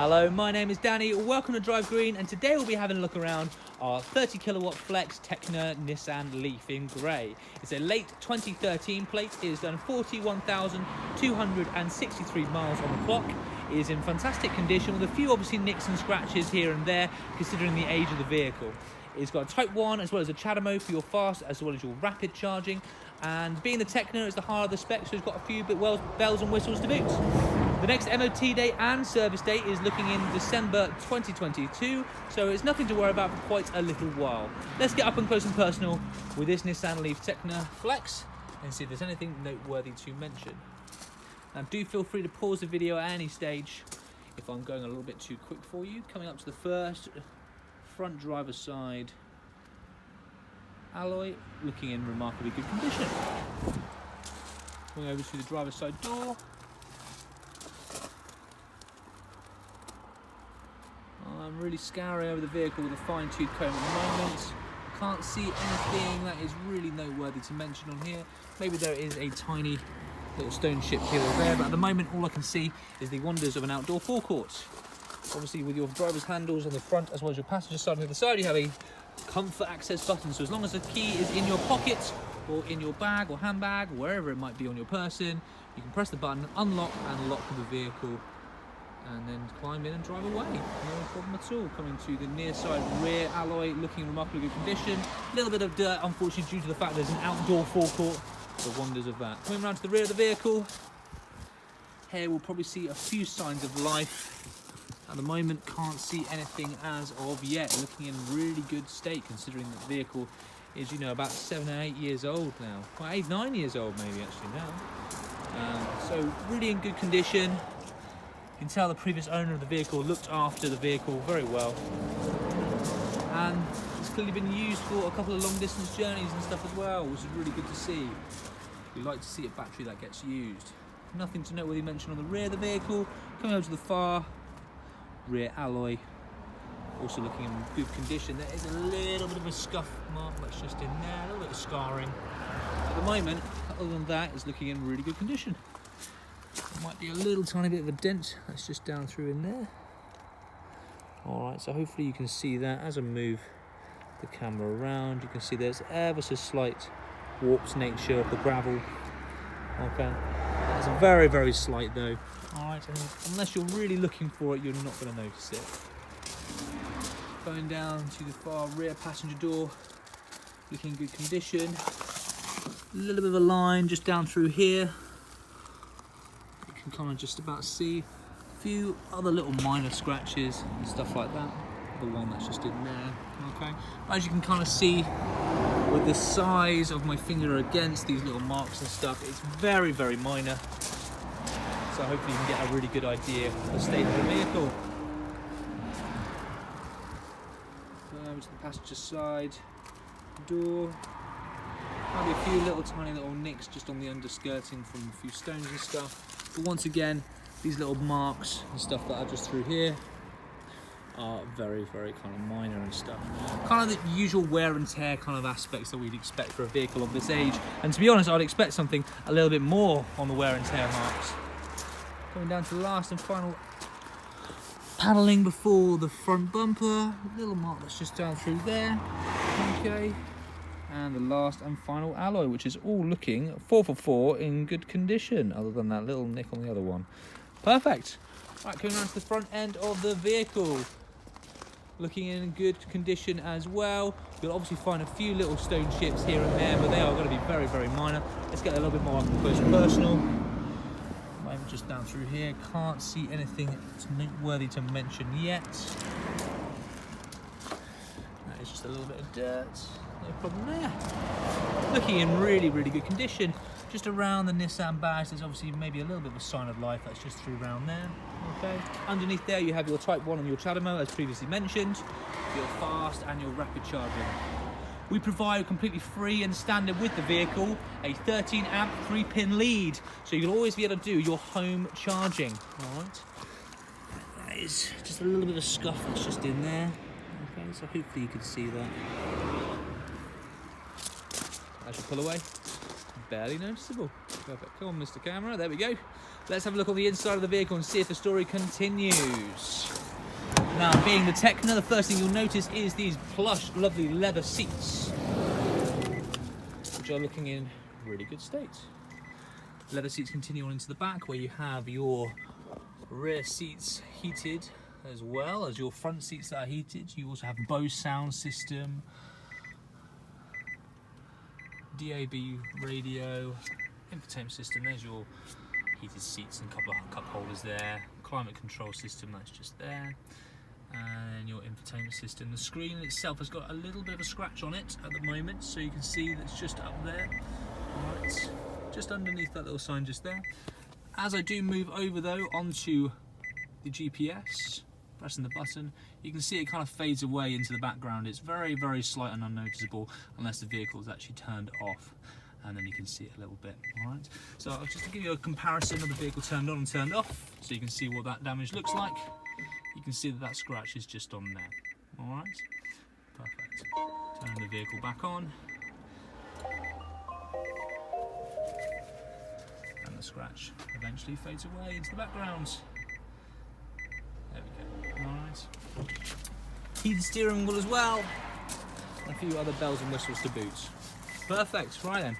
Hello, my name is Danny, welcome to Drive Green, and today we'll be having a look around our 30 kilowatt flex Tekna Nissan Leaf in grey. It's a late 2013 plate, it has done 41,263 miles on the clock. It is in fantastic condition with a few obviously nicks and scratches here and there considering the age of the vehicle. It's got a Type 1 as well as a CHAdeMO for your fast as well as your rapid charging, and being the Tekna, it's the higher the spec, so it's got a few bit bells and whistles to boot. The next MOT date and service date is looking in December 2022, so it's nothing to worry about for quite a little while. Let's get up and close and personal with this Nissan Leaf Tekna Flex and see if there's anything noteworthy to mention. Now do feel free to pause the video at any stage if I'm going a little bit too quick for you. Coming up to the first front driver's side alloy, looking in remarkably good condition. Going over to the driver's side door. I'm really scouring over the vehicle with a fine-tooth comb at the moment. Can't see anything that is really noteworthy to mention on here. Maybe there is a tiny little stone chip here or there, but at the moment all I can see is the wonders of an outdoor forecourt. Obviously with your driver's handles on the front as well as your passenger side on the other side, you have a comfort access button, so as long as the key is in your pocket or in your bag or handbag, wherever it might be on your person, you can press the button, unlock and lock the vehicle, and then climb in and drive away. No problem at all. Coming to the near side rear alloy, looking in remarkably good condition. A little bit of dirt, unfortunately, due to the fact there's an outdoor forecourt. The wonders of that. Coming around to the rear of the vehicle, here we'll probably see a few signs of life. At the moment, can't see anything as of yet. Looking in really good state, considering that the vehicle is, you know, about 7 or 8 years old now. Well, 8, 9 years old maybe actually now. So really in good condition. You can tell the previous owner of the vehicle looked after the vehicle very well, and it's clearly been used for a couple of long distance journeys and stuff as well, which is really good to see. We like to see a battery that gets used. Nothing to noteworthy mention on the rear of the vehicle. Coming over to the far rear alloy, also looking in good condition. There is a little bit of a scuff mark that's just in there, a little bit of scarring. At the moment, other than that, it's looking in really good condition. Might be a little tiny bit of a dent that's just down through in there. Alright, so hopefully you can see that as I move the camera around. You can see there's ever so slight warped nature of the gravel. Okay, it's very, very slight though. Alright, and unless you're really looking for it, you're not going to notice it. Going down to the far rear passenger door, looking in good condition. A little bit of a line just down through here. Can kind of just about see a few other little minor scratches and stuff like that. The one that's just in there. Okay, but as you can kind of see with the size of my finger against these little marks and stuff, it's very, very minor, so hopefully you can get a really good idea of the state of the vehicle. Going over to the passenger side door. Might be a few little tiny little nicks just on the underskirting from a few stones and stuff. But once again, these little marks and stuff that are just through here are very, very kind of minor and stuff. Kind of the usual wear and tear kind of aspects that we'd expect for a vehicle of this age. And to be honest, I'd expect something a little bit more on the wear and tear marks. Coming down to the last and final paneling before the front bumper. A little mark that's just down through there. Okay. And the last and final alloy, which is all looking 4 for 4 in good condition, other than that little nick on the other one. Perfect. Right, coming around to the front end of the vehicle, looking in good condition as well. You'll obviously find a few little stone chips here and there, but they are going to be very, very minor. Let's get a little bit more up close and personal. Maybe just down through here. Can't see anything worthy to mention yet. That is just a little bit of dirt. No problem there. Looking in really, really good condition. Just around the Nissan badge, there's obviously maybe a little bit of a sign of life that's just through around there. Okay. Underneath there, you have your Type 1 and your CHAdeMO, as previously mentioned, your fast and your rapid charging. We provide completely free and standard with the vehicle a 13 amp 3-pin lead, so you'll always be able to do your home charging. All right. That is just a little bit of a scuff that's just in there. Okay, so hopefully you can see that. As you pull away, barely noticeable. Perfect. Come on, Mr. Camera. There we go. Let's have a look on the inside of the vehicle and see if the story continues. Now, being the Tekna, the first thing you'll notice is these plush, lovely leather seats, which are looking in really good state. Leather seats continue on into the back, where you have your rear seats heated as well as your front seats that are heated. You also have Bose sound system, DAB radio, infotainment system. There's your heated seats and a couple of cup holders there. Climate control system, that's just there. And your infotainment system. The screen itself has got a little bit of a scratch on it at the moment, so you can see that's just up there. Right, just underneath that little sign just there. As I do move over though onto the GPS, pressing the button, you can see it kind of fades away into the background. It's very, very slight and unnoticeable unless the vehicle is actually turned off, and then you can see it a little bit. Alright, so just to give you a comparison of the vehicle turned on and turned off, so you can see what that damage looks like. You can see that that scratch is just on there. Alright, perfect. Turn the vehicle back on. And the scratch eventually fades away into the background. There we go. Alright. Heated steering wheel as well. And a few other bells and whistles to boot. Perfect. Right then,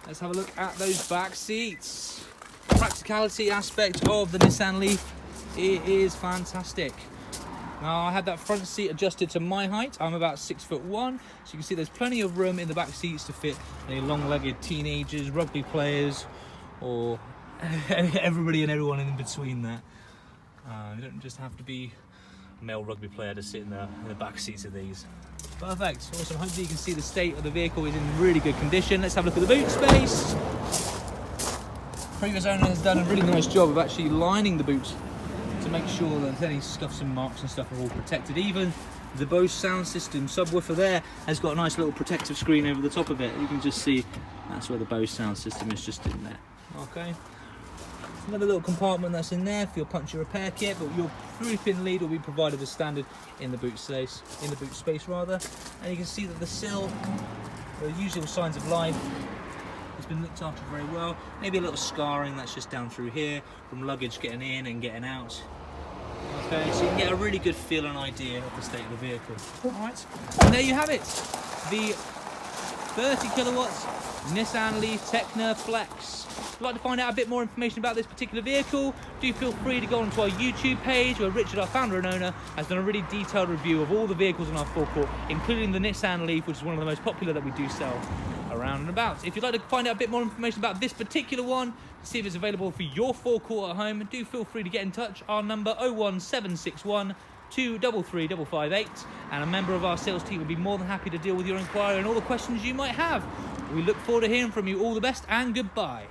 let's have a look at those back seats. Practicality aspect of the Nissan Leaf, it is fantastic. Now, I had that front seat adjusted to my height. I'm about 6'1", so you can see there's plenty of room in the back seats to fit any long-legged teenagers, rugby players, or everybody and everyone in between that. You don't just have to be a male rugby player to sit in the back seats of these. Perfect, awesome. Hopefully you can see the state of the vehicle is in really good condition. Let's have a look at the boot space. Previous owner has done a really nice job of actually lining the boot to make sure that any scuffs and marks and stuff are all protected. Even the Bose sound system subwoofer there has got a nice little protective screen over the top of it. You can just see that's where the Bose sound system is, just in there. Okay. Another little compartment that's in there for your puncture repair kit, but your 3-pin lead will be provided as standard in the boot space, And you can see that the sill, the usual signs of life, has been looked after very well. Maybe a little scarring that's just down through here from luggage getting in and getting out. Okay, so you can get a really good feel and idea of the state of the vehicle. Alright, and there you have it. The 30 kilowatts Nissan Leaf Tekna Flex. If you'd like to find out a bit more information about this particular vehicle, do feel free to go onto our YouTube page, where Richard, our founder and owner, has done a really detailed review of all the vehicles in our forecourt, including the Nissan Leaf, which is one of the most popular that we do sell around and about. If you'd like to find out a bit more information about this particular one, see if it's available for your forecourt at home, do feel free to get in touch. Our number 01761 233 558, and a member of our sales team will be more than happy to deal with your inquiry and all the questions you might have. We look forward to hearing from you. All the best and goodbye.